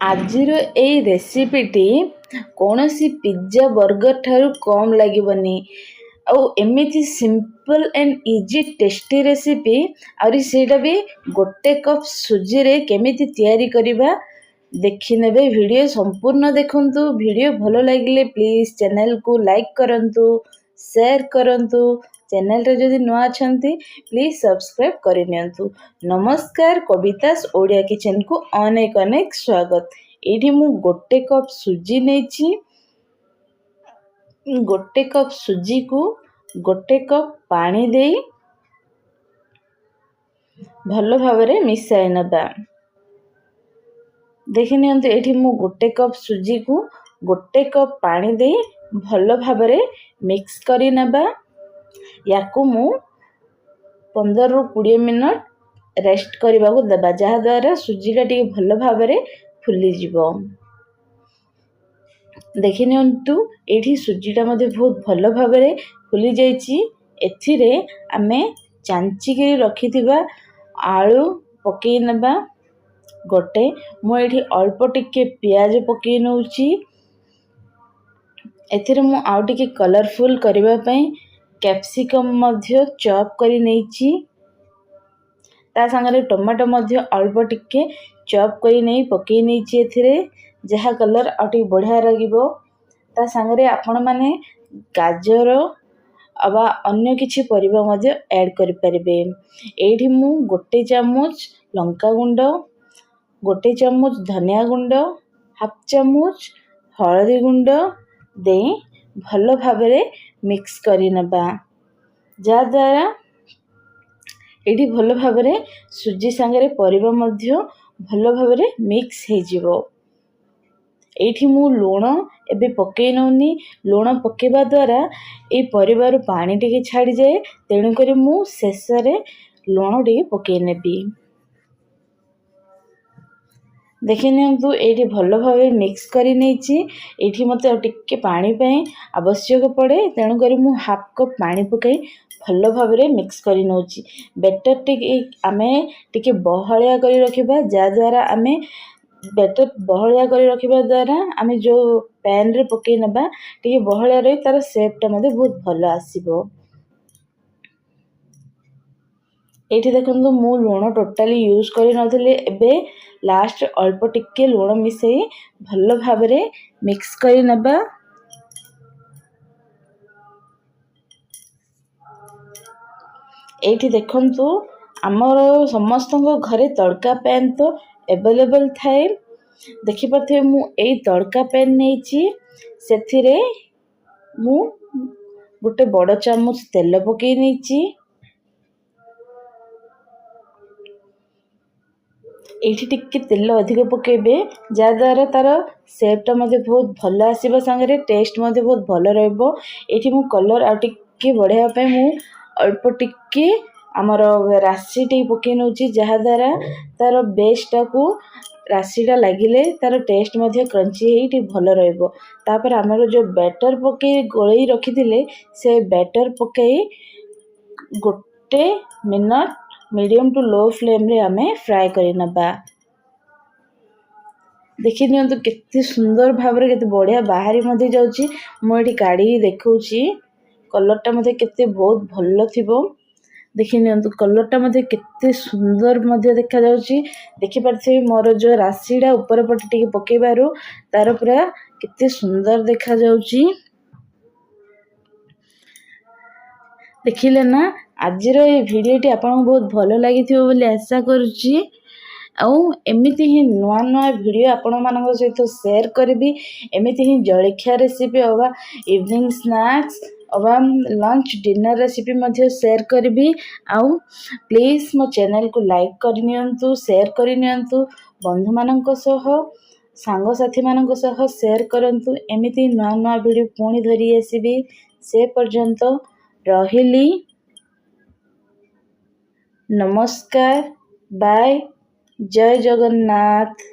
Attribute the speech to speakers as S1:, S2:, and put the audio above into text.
S1: ଆଜିର ଏଇ ରେସିପିଟି କୌଣସି ପିଜ୍ଜା ବର୍ଗର ଠାରୁ କମ୍ ଲାଗିବନି। ଆଉ ଏମିତି simple and easy tasty recipe, ଆହୁରି ସେଇଟା ବି ଗୋଟେ କପ୍ ସୁଜିରେ କେମିତି ତିଆରି କରିବା ଦେଖିନେବେ। ଭିଡ଼ିଓ ସମ୍ପୂର୍ଣ୍ଣ ଦେଖନ୍ତୁ। ଭିଡ଼ିଓ ଭଲ ଲାଗିଲେ ପ୍ଲିଜ୍ ଚ୍ୟାନେଲକୁ ଲାଇକ୍ କରନ୍ତୁ, ସେୟାର କରନ୍ତୁ। ଚ୍ୟାନେଲରେ ଯଦି ନୂଆ ଅଛନ୍ତି ପ୍ଲିଜ୍ ସବସ୍କ୍ରାଇବ୍ କରିନିଅନ୍ତୁ। ନମସ୍କାର, କବିତାସ୍ ଓଡ଼ିଆ କିଚେନକୁ ଅନେକ ଅନେକ ସ୍ୱାଗତ। ଏଇଠି ମୁଁ ଗୋଟେ କପ୍ ସୁଜି ନେଇଛି। ଗୋଟେ କପ୍ ସୁଜିକୁ ଗୋଟେ କପ୍ ପାଣି ଦେଇ ଭଲ ଭାବରେ ମିଶାଇ ନେବା। ଦେଖିନିଅନ୍ତୁ, ଏଇଠି ମୁଁ ଗୋଟେ କପ୍ ସୁଜିକୁ ଗୋଟେ କପ୍ ପାଣି ଦେଇ ଭଲ ଭାବରେ ମିକ୍ସ କରି ନେବା। ୟାକୁ ମୁଁ 15ରୁ 20 ମିନିଟ୍ ରେଷ୍ଟ କରିବାକୁ ଦେବା, ଯାହାଦ୍ୱାରା ସୁଜିଟା ଟିକେ ଭଲ ଭାବରେ ଫୁଲିଯିବ। ଦେଖିନିଅନ୍ତୁ, ଏଇଠି ସୁଜିଟା ମଧ୍ୟ ବହୁତ ଭଲ ଭାବରେ ଫୁଲି ଯାଇଛି। ଏଥିରେ ଆମେ ଚାଞ୍ଚିକି ରଖିଥିବା ଆଳୁ ପକେଇ ନେବା ଗୋଟେ। ମୁଁ ଏଇଠି ଅଳ୍ପ ଟିକେ ପିଆଜ ପକେଇ ନେଉଛି। ଏଥିରେ ମୁଁ ଆଉ ଟିକେ କଲରଫୁଲ୍ କରିବା ପାଇଁ କ୍ୟାପ୍ସିକମ୍ ମଧ୍ୟ ଚପ୍ କରି ନେଇଛି। ତା ସାଙ୍ଗରେ ଟମାଟୋ ମଧ୍ୟ ଅଳ୍ପ ଟିକେ ଚପ୍ କରି ନେଇ ପକେଇ ନେଇଛି ଏଥିରେ, ଯାହା କଲର୍ ଆଉ ଟିକେ ବଢ଼ିଆ ଲାଗିବ। ତା ସାଙ୍ଗରେ ଆପଣମାନେ ଗାଜର ବା ଅନ୍ୟ କିଛି ପରିବା ମଧ୍ୟ ଆଡ଼୍ କରିପାରିବେ। ଏଇଠି ମୁଁ ଗୋଟେ ଚାମଚ ଲଙ୍କାଗୁଣ୍ଡ, ଗୋଟେ ଚାମଚ ଧନିଆ ଗୁଣ୍ଡ, ହାଫ୍ ଚାମଚ ହଳଦୀ ଗୁଣ୍ଡ ଦେଇ ଭଲ ଭାବରେ ମିକ୍ସ କରି ନେବା, ଯାହାଦ୍ୱାରା ଏଇଠି ଭଲ ଭାବରେ ସୁଜି ସାଙ୍ଗରେ ପରିବା ମଧ୍ୟ ଭଲ ଭାବରେ ମିକ୍ସ ହେଇଯିବ। ଏଇଠି ମୁଁ ଲୁଣ ଏବେ ପକେଇ ନେଉନି। ଲୁଣ ପକେଇବା ଦ୍ୱାରା ଏଇ ପରିବାରୁ ପାଣି ଟିକେ ଛାଡ଼ିଯାଏ, ତେଣୁକରି ମୁଁ ଶେଷରେ ଲୁଣ ଟିକେ ପକେଇ ନେବି। ଦେଖିନିଅନ୍ତୁ, ଏଇଠି ଭଲ ଭାବରେ ମିକ୍ସ କରି ନେଇଛି। ଏଇଠି ମୋତେ ଆଉ ଟିକେ ପାଣି ପାଇଁ ଆବଶ୍ୟକ ପଡ଼େ, ତେଣୁକରି ମୁଁ ହାଫ୍ କପ୍ ପାଣି ପକାଇ ଭଲ ଭାବରେ ମିକ୍ସ କରି ନେଉଛି। ବେଟର ଟିକେ ଆମେ ଟିକେ ବହଳିଆ କରି ରଖିବା, ଯାହାଦ୍ୱାରା ଆମେ ବେଟର ବହଳିଆ କରି ରଖିବା ଦ୍ୱାରା ଆମେ ଯେଉଁ ପ୍ୟାନ୍ରେ ପକାଇ ନେବା ଟିକେ ବହଳିଆ ରହି ତା'ର ସେପ୍ଟା ମଧ୍ୟ ବହୁତ ଭଲ ଆସିବ। ଏଇଠି ଦେଖନ୍ତୁ, ମୁଁ ଲୁଣ ଟୋଟାଲି ୟୁଜ୍ କରିନଥିଲି। ଏବେ ଲାଷ୍ଟ ଅଳ୍ପ ଟିକେ ଲୁଣ ମିଶାଇ ଭଲ ଭାବରେ ମିକ୍ସ କରି ନେବା। ଏଇଠି ଦେଖନ୍ତୁ, ଆମର ସମସ୍ତଙ୍କ ଘରେ ତଡ଼କା ପ୍ୟାନ୍ ତ ଆଭେଲେବଲ୍ ଥାଏ। ଦେଖିପାରୁଥିବେ, ମୁଁ ଏଇ ତଡ଼କା ପ୍ୟାନ୍ ନେଇଛି। ସେଥିରେ ମୁଁ ଗୋଟେ ବଡ଼ ଚାମଚ ତେଲ ପକାଇ ନେଇଛି। ଏଇଠି ଟିକେ ତେଲ ଅଧିକ ପକାଇବେ, ଯାହାଦ୍ୱାରା ତା'ର ସେପ୍ଟା ମଧ୍ୟ ବହୁତ ଭଲ ଆସିବ, ସାଙ୍ଗରେ ଟେଷ୍ଟ ମଧ୍ୟ ବହୁତ ଭଲ ରହିବ। ଏଇଠି ମୁଁ କଲର୍ ଆଉ ଟିକେ ବଢ଼ାଇବା ପାଇଁ ମୁଁ ଅଳ୍ପ ଟିକେ ଆମର ରାଶି ଟିକେ ପକାଇ ନେଉଛି, ଯାହାଦ୍ୱାରା ତା'ର ବେସ୍ଟାକୁ ରାଶିଟା ଲାଗିଲେ ତା'ର ଟେଷ୍ଟ ମଧ୍ୟ କ୍ରଞ୍ଚି ହେଇ ଟିକେ ଭଲ ରହିବ। ତାପରେ ଆମର ଯେଉଁ ବ୍ୟାଟର ପକାଇ ଗୋଳେଇ ରଖିଥିଲେ, ସେ ବ୍ୟାଟର ପକାଇ ଗୋଟେ ମିନିଟ୍ ମିଡ଼ିୟମ୍ ଟୁ ଲୋ ଫ୍ଲେମ୍ରେ ଆମେ ଫ୍ରାଏ କରି ନେବା। ଦେଖିନିଅନ୍ତୁ, କେତେ ସୁନ୍ଦର ଭାବରେ କେତେ ବଢ଼ିଆ ବାହାରି ମଧ୍ୟ ଯାଉଛି। ମୁଁ ଏଠି କାଢ଼ିକି ଦେଖାଉଛି, କଲର୍ଟା ମଧ୍ୟ କେତେ ବହୁତ ଭଲ ଥିବ। ଦେଖିନିଅନ୍ତୁ, କଲର୍ଟା ମଧ୍ୟ କେତେ ସୁନ୍ଦର ମଧ୍ୟ ଦେଖାଯାଉଛି। ଦେଖିପାରୁଥିବେ, ମୋର ଯେଉଁ ରାଶିଟା ଉପର ପଟେ ଟିକେ ପକାଇବାରୁ ତା'ର ପୁରା କେତେ ସୁନ୍ଦର ଦେଖାଯାଉଛି। ଦେଖିଲେ ନା, ଆଜିର ଏଇ ଭିଡ଼ିଓଟି ଆପଣଙ୍କୁ ବହୁତ ଭଲ ଲାଗିଥିବ ବୋଲି ଆଶା କରୁଛି। ଆଉ ଏମିତି ହିଁ ନୂଆ ନୂଆ ଭିଡ଼ିଓ ଆପଣମାନଙ୍କ ସହିତ ସେୟାର କରିବି। ଏମିତି ହିଁ ଜଳଖିଆ ରେସିପି ଅବା ଇଭିନିଂ ସ୍ନାକ୍ସ ଅବା ଲଞ୍ଚ ଡିନର ରେସିପି ମଧ୍ୟ ସେୟାର କରିବି। ଆଉ ପ୍ଲିଜ୍ ମୋ ଚ୍ୟାନେଲକୁ ଲାଇକ୍ କରିନିଅନ୍ତୁ, ସେୟାର କରିନିଅନ୍ତୁ। ବନ୍ଧୁମାନଙ୍କ ସହ, ସାଙ୍ଗସାଥିମାନଙ୍କ ସହ ସେୟାର କରନ୍ତୁ। ଏମିତି ନୂଆ ନୂଆ ଭିଡ଼ିଓ ପୁଣି ଧରି ଆସିବି। ସେ ପର୍ଯ୍ୟନ୍ତ ରହିଲି। ନମସ୍କାର, ବାଏ, ଜୟ ଜଗନ୍ନାଥ।